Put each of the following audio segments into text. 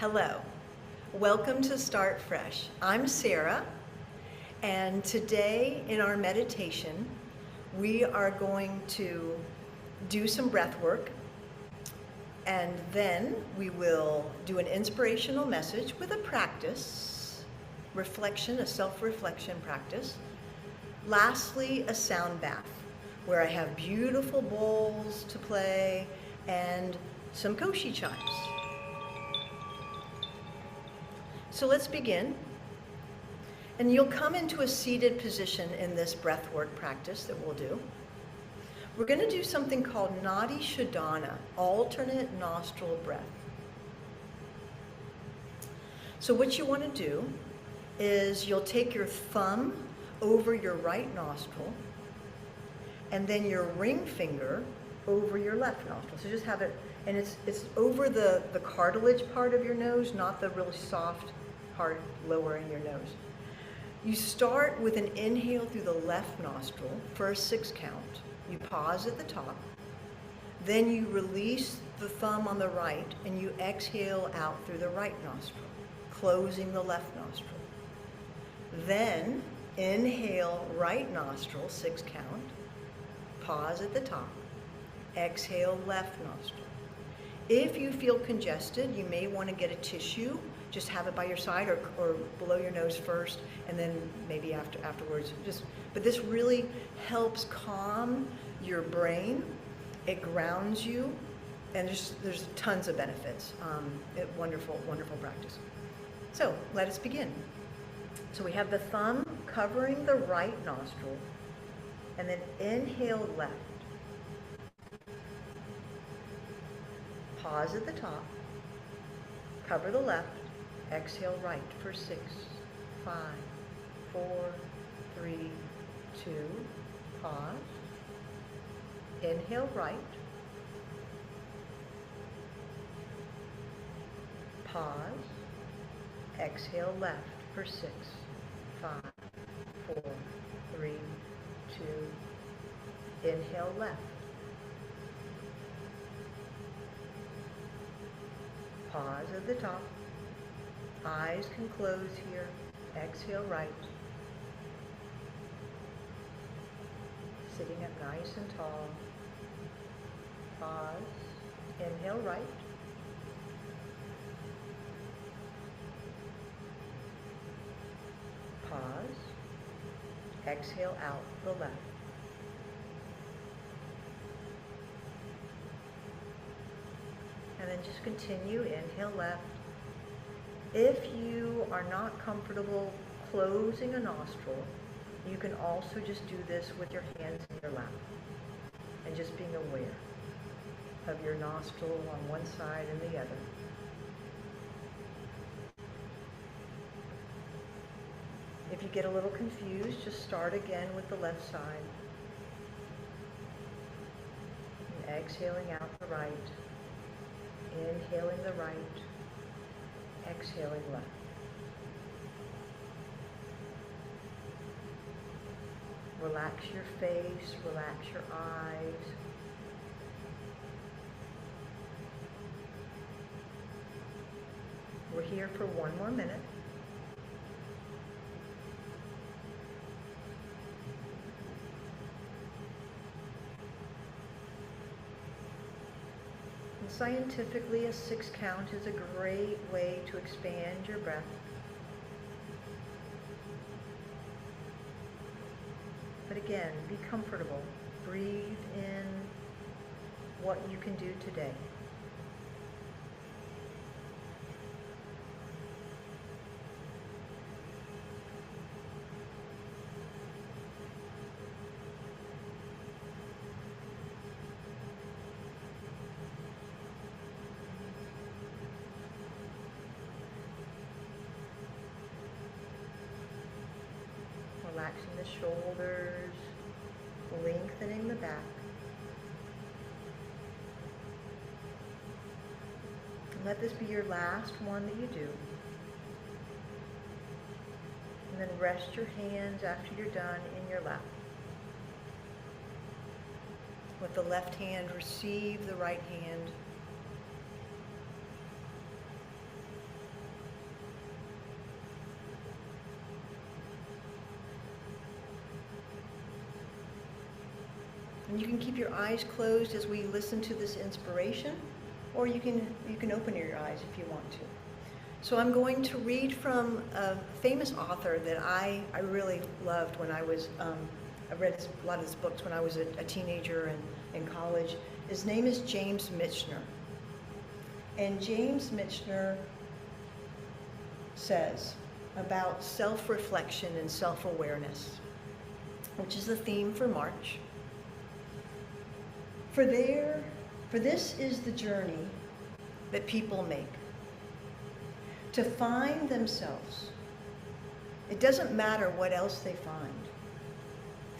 Hello, welcome to Start Fresh. I'm Sarah, and today in our meditation, we are going to do some breath work, and then we will do an inspirational message with a practice, reflection, a self-reflection practice. Lastly, a sound bath, where I have beautiful bowls to play and some koshi chimes. So let's begin. And you'll come into a seated position in this breathwork practice that we'll do. We're going to do something called Nadi Shodhana, alternate nostril breath. So what you want to do is you'll take your thumb over your right nostril and then your ring finger over your left nostril. So just have it, and it's over the cartilage part of your nose, not the really soft part lower in your nose. You start with an inhale through the left nostril for a 6 count. You pause at the top. Then you release the thumb on the right and you exhale out through the right nostril, closing the left nostril. Then inhale right nostril, 6 count. Pause at the top. Exhale left nostril. If you feel congested, you may want to get a tissue. Just have it by your side or below your nose first, and then maybe afterwards. But this really helps calm your brain. It grounds you, and there's tons of benefits. Wonderful, wonderful practice. So let us begin. So we have the thumb covering the right nostril, and then inhale left. Pause at the top. Cover the left. Exhale right for 6, 5, 4, 3, 2, pause. Inhale right. Pause. Exhale left for 6, 5, 4, 3, 2. Inhale left. Pause at the top. Eyes can close here. Exhale right. Sitting up nice and tall. Pause. Inhale right. Pause. Exhale out the left. And then just continue. Inhale left. If you are not comfortable closing a nostril, you can also just do this with your hands in your lap and just being aware of your nostril on one side and the other. If you get a little confused, just start again with the left side. And exhaling out the right, inhaling the right, exhaling left. Relax your face, relax your eyes. We're here for 1 more minute. And scientifically, a 6 count is a great way to expand your breath. But again, be comfortable. Breathe in what you can do today. Relaxing the shoulders, lengthening the back. And let this be your last one that you do. And then rest your hands after you're done in your lap. With the left hand, receive the right hand. And you can keep your eyes closed as we listen to this inspiration, or you can open your eyes if you want to. So I'm going to read from a famous author that I really loved when I was, I read a lot of his books when I was a teenager and in college. His name is James Michener. And James Michener says about self-reflection and self-awareness, which is the theme for March. For this is the journey that people make. To find themselves. It doesn't matter what else they find.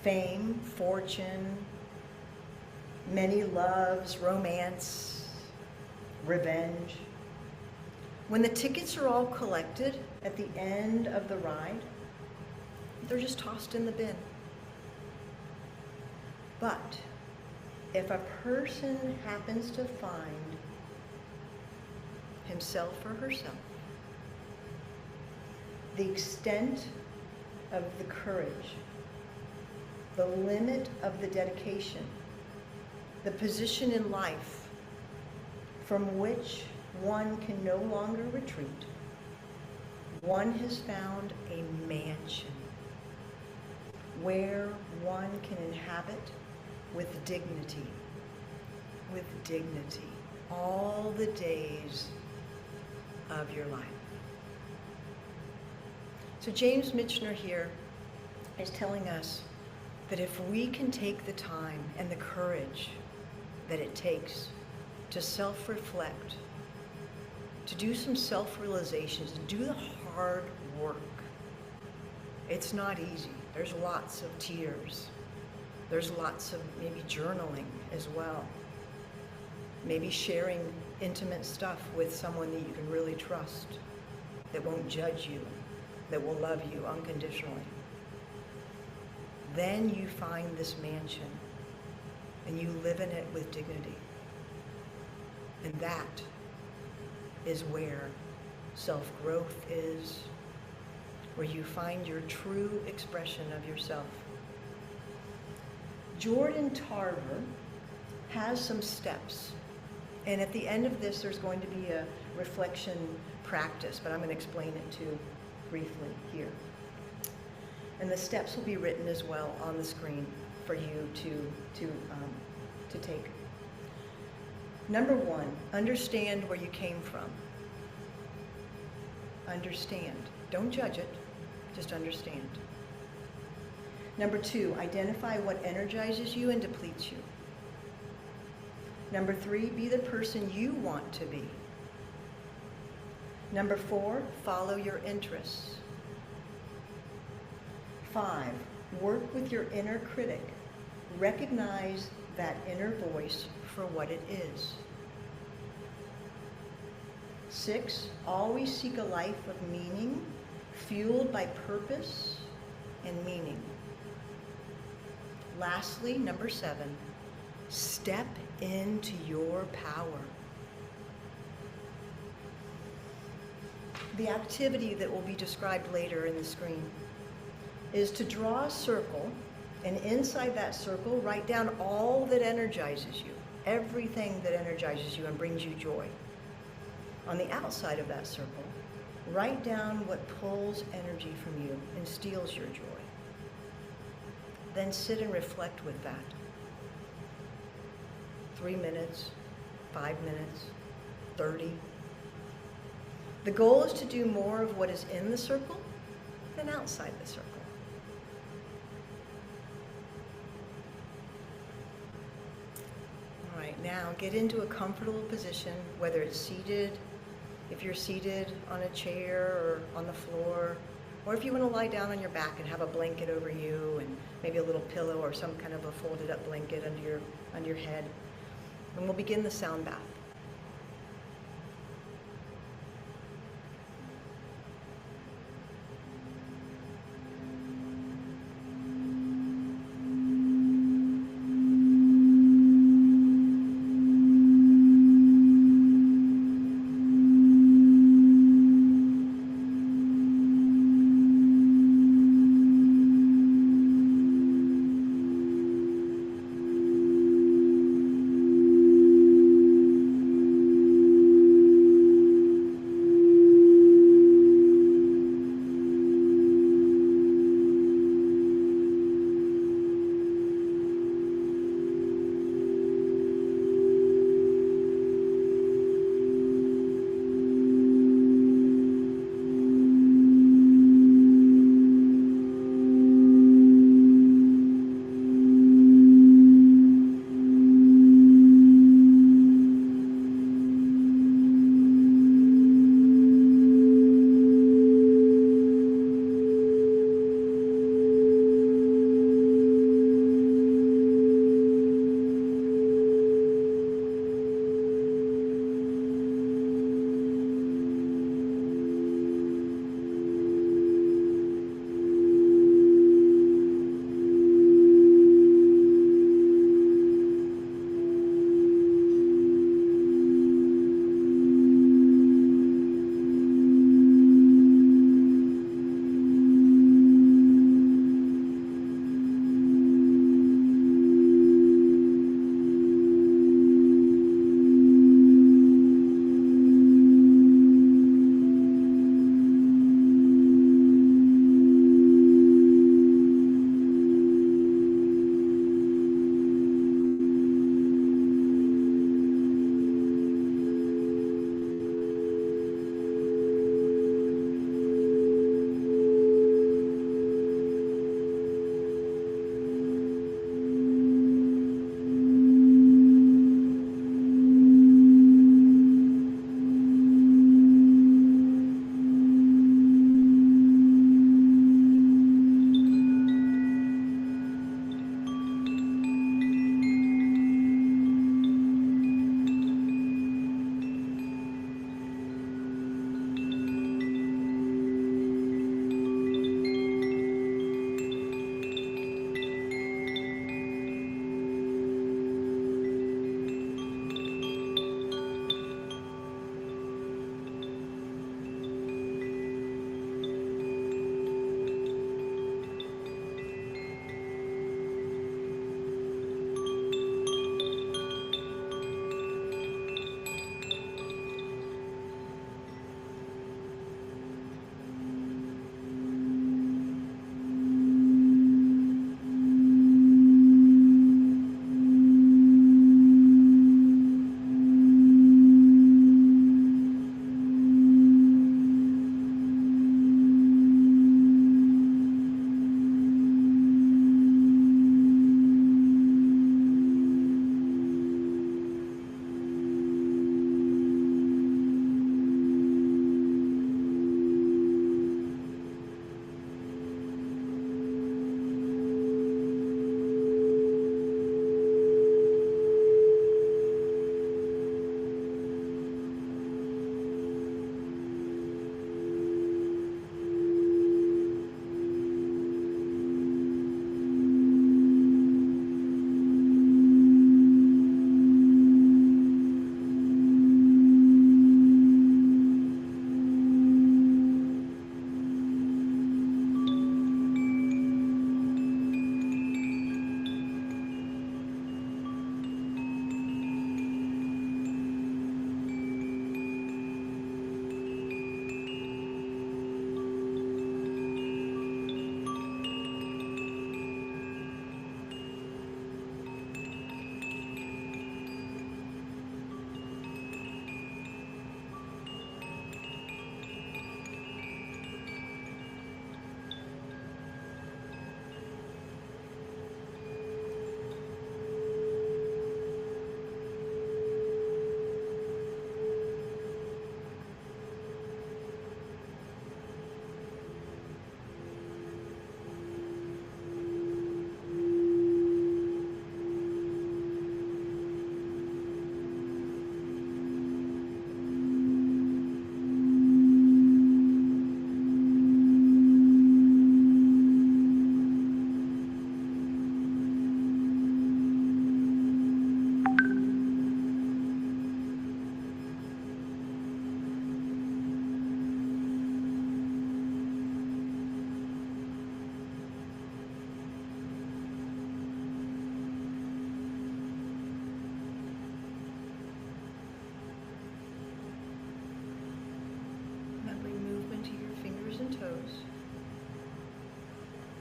Fame, fortune, many loves, romance, revenge. When the tickets are all collected at the end of the ride, they're just tossed in the bin. But if a person happens to find himself or herself, the extent of the courage, the limit of the dedication, the position in life from which one can no longer retreat, one has found a mansion where one can inhabit with dignity, all the days of your life. So James Michener here is telling us that if we can take the time and the courage that it takes to self-reflect, to do some self-realizations, to do the hard work, it's not easy. There's lots of tears. There's lots of maybe journaling as well. Maybe sharing intimate stuff with someone that you can really trust, that won't judge you, that will love you unconditionally. Then you find this mansion and you live in it with dignity. And that is where self-growth is, where you find your true expression of yourself. Jordan Tarver has some steps. And at the end of this, there's going to be a reflection practice, but I'm going to explain it too briefly here. And the steps will be written as well on the screen for you to take. Number one, understand where you came from. Understand. Don't judge it, just understand. Number two, identify what energizes you and depletes you. Number three, be the person you want to be. Number four, follow your interests. 5, work with your inner critic. Recognize that inner voice for what it is. 6, always seek a life of meaning, fueled by purpose and meaning. Lastly, number 7, step into your power. The activity that will be described later in the screen is to draw a circle, and inside that circle, write down all that energizes you, everything that energizes you and brings you joy. On the outside of that circle, write down what pulls energy from you and steals your joy. Then sit and reflect with that. 3 minutes, 5 minutes, 30. The goal is to do more of what is in the circle than outside the circle. All right, now get into a comfortable position, whether it's seated, if you're seated on a chair or on the floor, or if you want to lie down on your back and have a blanket over you and maybe a little pillow or some kind of a folded up blanket under your head. And we'll begin the sound bath.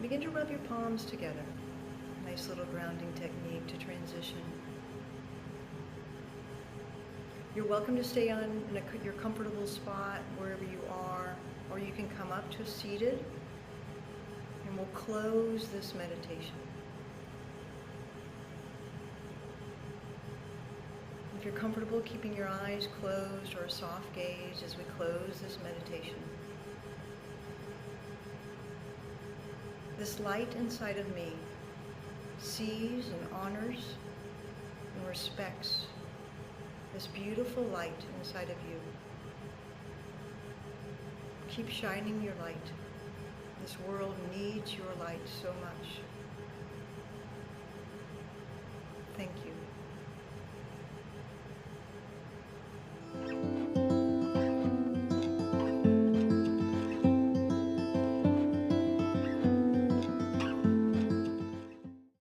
Begin to rub your palms together. Nice little grounding technique to transition. You're welcome to stay on your comfortable spot wherever you are, or you can come up to seated, and we'll close this meditation. If you're comfortable keeping your eyes closed or a soft gaze as we close this meditation, this light inside of me sees and honors and respects this beautiful light inside of you. Keep shining your light. This world needs your light so much. Thank you.